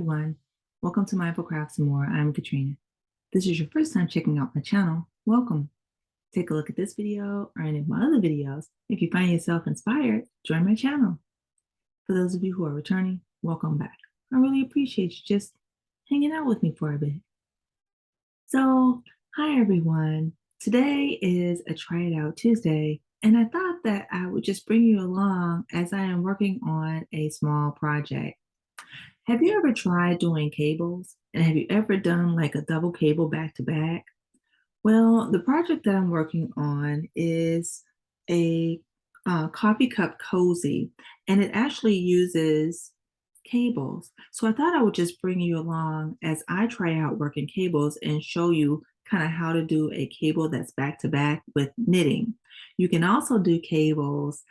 everyone. Welcome to Mindful Crafts and More. I'm Katrina. If this is your first time checking out my channel, welcome. Take a look at this video or any of my other videos. If you find yourself inspired, join my channel. For those of you who are returning, welcome back. I really appreciate you just hanging out with me for a bit. So, hi everyone. Today is a Try It Out Tuesday, and I thought that I would just bring you along as I am working on a small project. Have you ever tried doing cables? And have you ever done like a double cable back to back? Well, the project that I'm working on is a coffee cup cozy, and it actually uses cables. So I thought I would just bring you along as I try out working cables and show you kind of how to do a cable that's back to back with knitting. You can also do cables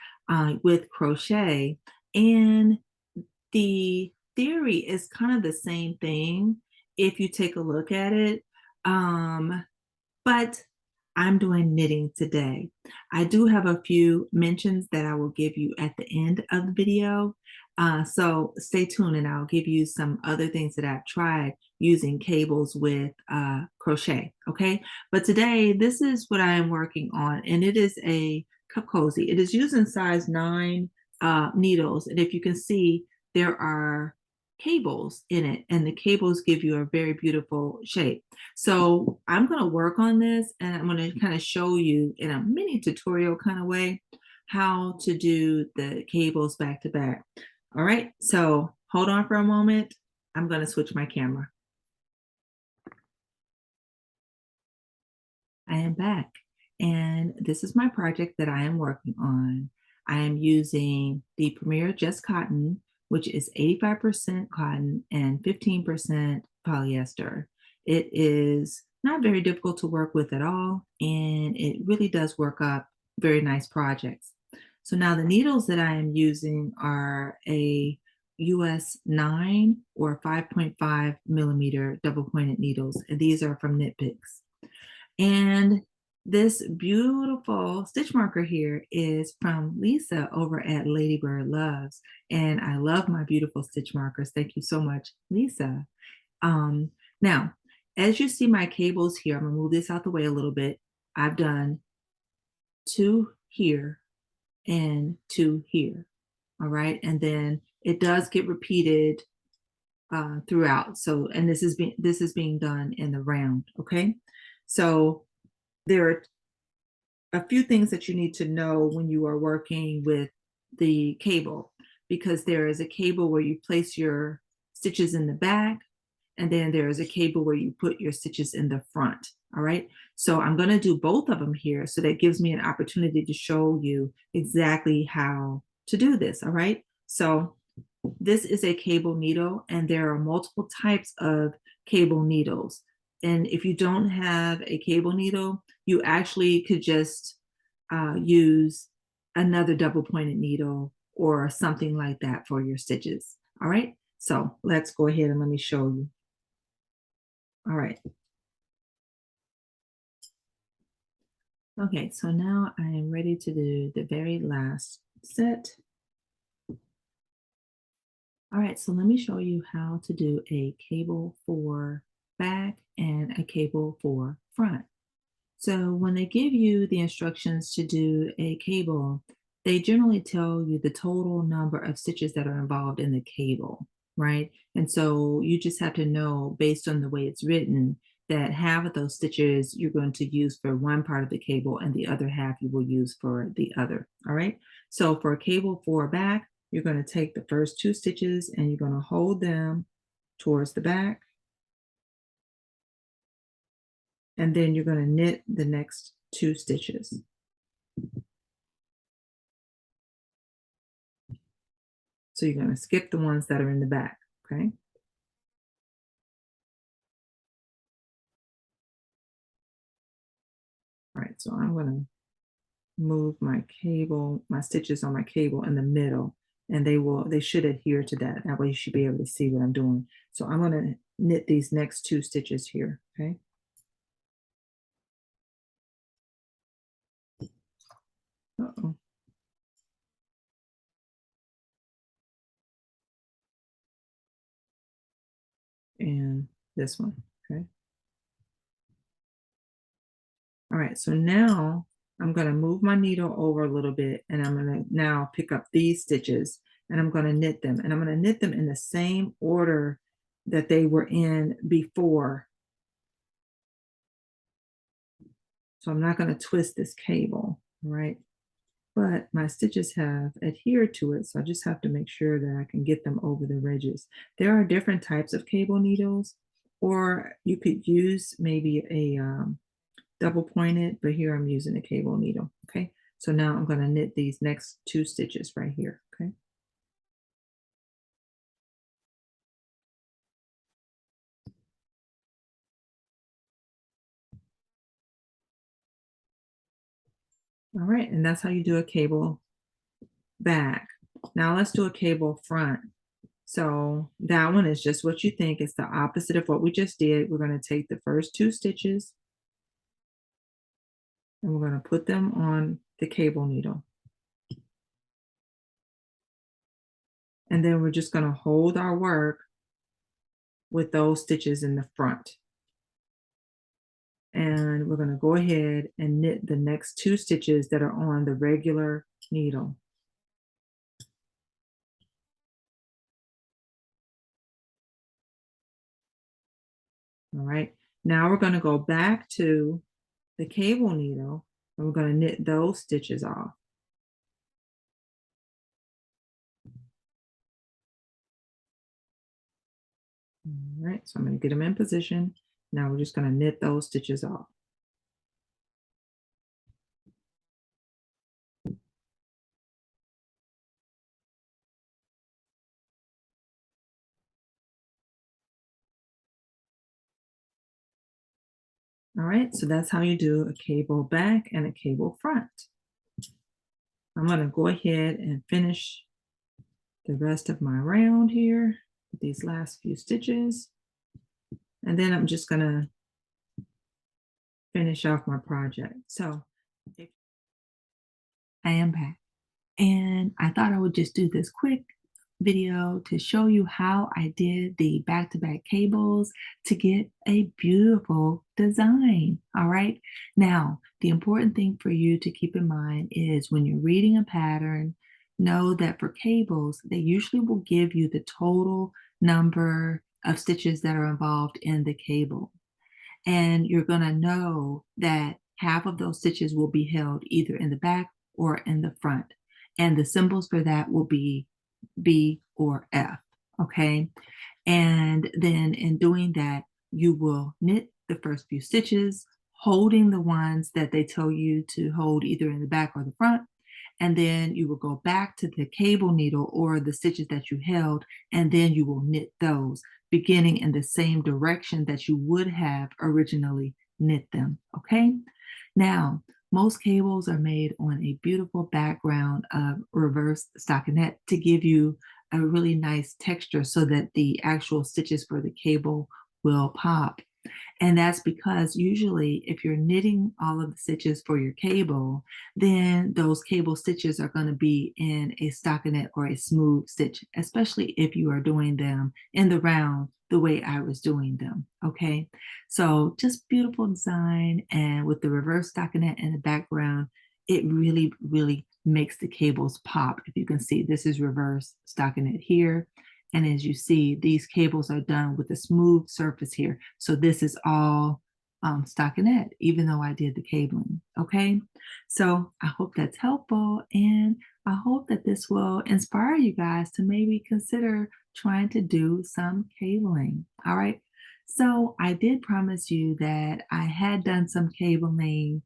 with crochet, and the theory is kind of the same thing if you take a look at it. But I'm doing knitting today. I do have a few mentions that I will give you at the end of the video. So stay tuned and I'll give you some other things that I've tried using cables with crochet. Okay. But today, this is what I am working on, and it is a cup cozy. It is using size 9 needles. And if you can see, there are cables in it, and the cables give you a very beautiful shape. So I'm going to work on this, and I'm going to kind of show you in a mini tutorial kind of way how to do the cables back to back. All right, so hold on for a moment. I'm going to switch my camera. I am back, and this is my project that I am working on. I am using the Premier Just Cotton, which is 85% cotton and 15% polyester. It is not very difficult to work with at all, and it really does work up very nice projects. So now the needles that I am using are a US 9 or 5.5 millimeter double pointed needles, and these are from Knit Picks. And this beautiful stitch marker here is from Lisa over at Ladybird Loves. And I love my beautiful stitch markers. Thank you so much, Lisa. Now, as you see my cables here, I'm gonna move this out the way a little bit. I've done 2 here and 2 here. All right. And then it does get repeated throughout. So, and this is being done in the round. Okay. So there are a few things that you need to know when you are working with the cable, because there is a cable where you place your stitches in the back, and then there is a cable where you put your stitches in the front. All right. So I'm going to do both of them here. So that gives me an opportunity to show you exactly how to do this. All right. So this is a cable needle, and there are multiple types of cable needles. And if you don't have a cable needle, you actually could just use another double pointed needle or something like that for your stitches. All right, so let's go ahead and let me show you. All right. Okay, so now I am ready to do the very last set. All right, so let me show you how to do a cable for back and a cable for front. So when they give you the instructions to do a cable, they generally tell you the total number of stitches that are involved in the cable, right? And so you just have to know, based on the way it's written, that half of those stitches you're going to use for one part of the cable and the other half you will use for the other, all right? So for a cable for back, you're going to take the first 2 stitches and you're going to hold them towards the back, and then you're going to knit the next 2 stitches. So you're going to skip the ones that are in the back, okay? All right, so I'm going to move my cable, my stitches on my cable in the middle, and they should adhere to that. That way you should be able to see what I'm doing. So I'm going to knit these next 2 stitches here, okay? Uh-oh. and this one. Okay. All right, so now I'm going to move my needle over a little bit and I'm going to now pick up these stitches and I'm going to knit them, and I'm going to knit them in the same order that they were in before. So I'm not going to twist this cable, right? But my stitches have adhered to it, so I just have to make sure that I can get them over the ridges. There are different types of cable needles, or you could use maybe a double pointed, but here I'm using a cable needle. Okay, so now I'm going to knit these next two stitches right here. Okay, all right, and that's how you do a cable back. Now let's do a cable front. So that one is just what you think. It's the opposite of what we just did. We're going to take the first two stitches and we're going to put them on the cable needle. And then we're just going to hold our work with those stitches in the front. And we're going to go ahead and knit the next two stitches that are on the regular needle. All right. Now we're going to go back to the cable needle and we're going to knit those stitches off. All right, so I'm going to get them in position. Now we're just going to knit those stitches off. All right, so that's how you do a cable back and a cable front. I'm going to go ahead and finish the rest of my round here with these last few stitches. And then I'm just going to finish off my project. So I am back. And I thought I would just do this quick video to show you how I did the back-to-back cables to get a beautiful design. All right. Now, the important thing for you to keep in mind is when you're reading a pattern, know that for cables, they usually will give you the total number of stitches that are involved in the cable. And you're going to know that half of those stitches will be held either in the back or in the front. And the symbols for that will be B or F. Okay. And then in doing that, you will knit the first few stitches, holding the ones that they tell you to hold either in the back or the front. And then you will go back to the cable needle or the stitches that you held, and then you will knit those, beginning in the same direction that you would have originally knit them. Okay. Now, most cables are made on a beautiful background of reverse stockinette to give you a really nice texture so that the actual stitches for the cable will pop. And that's because usually if you're knitting all of the stitches for your cable, then those cable stitches are going to be in a stockinette or a smooth stitch, especially if you are doing them in the round the way I was doing them. Okay. So just beautiful design. And with the reverse stockinette in the background, it really, really makes the cables pop. If you can see, this is reverse stockinette here. And as you see, these cables are done with a smooth surface here. So this is all stockinette, even though I did the cabling. Okay. So I hope that's helpful. And I hope that this will inspire you guys to maybe consider trying to do some cabling. All right. So I did promise you that I had done some cabling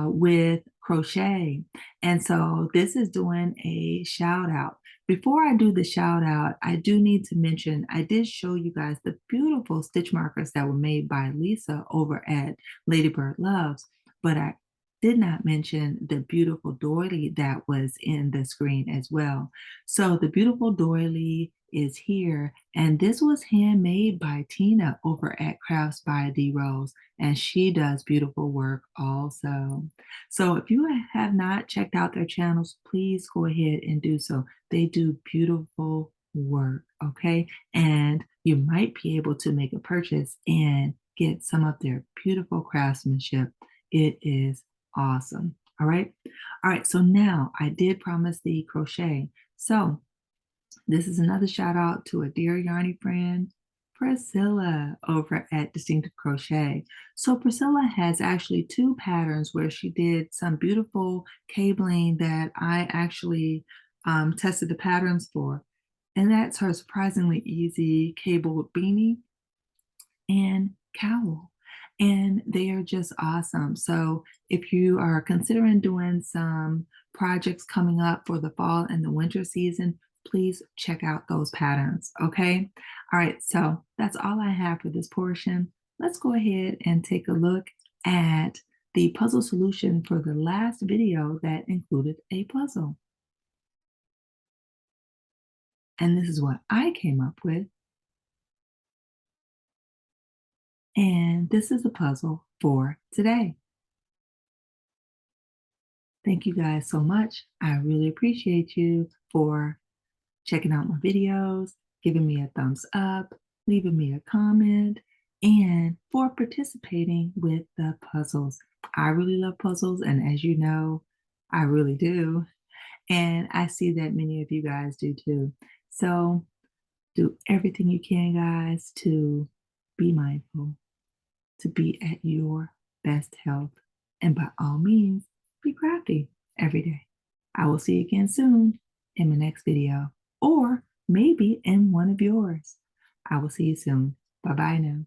with crochet. And so this is doing a shout out. Before I do the shout out, I do need to mention I did show you guys the beautiful stitch markers that were made by Lisa over at Ladybird Loves, but I did not mention the beautiful doily that was in the screen as well. So the beautiful doily is here, and this was handmade by Tina over at Crafts by D Rose, and she does beautiful work also. So if you have not checked out their channels, please go ahead and do so. They do beautiful work, okay? And you might be able to make a purchase and get some of their beautiful craftsmanship. It is awesome. All right. All right. So now I did promise the crochet. So this is another shout out to a dear yarny friend, Pricilla, over at Distinctive Crochet. So Priscilla has actually two patterns where she did some beautiful cabling that I actually tested the patterns for. And that's her surprisingly easy cabled beanie and cowl. And they are just awesome. So if you are considering doing some projects coming up for the fall and the winter season, please check out those patterns. Okay. All right. So that's all I have for this portion. Let's go ahead and take a look at the puzzle solution for the last video that included a puzzle. And this is what I came up with. And this is the puzzle for today. Thank you guys so much. I really appreciate you for checking out my videos, giving me a thumbs up, leaving me a comment, and for participating with the puzzles. I really love puzzles, and as you know, I really do. And I see that many of you guys do too. So do everything you can, guys, to be mindful, to be at your best health. And by all means, be crafty every day. I will see you again soon in my next video, or maybe in one of yours. I will see you soon. Bye bye now.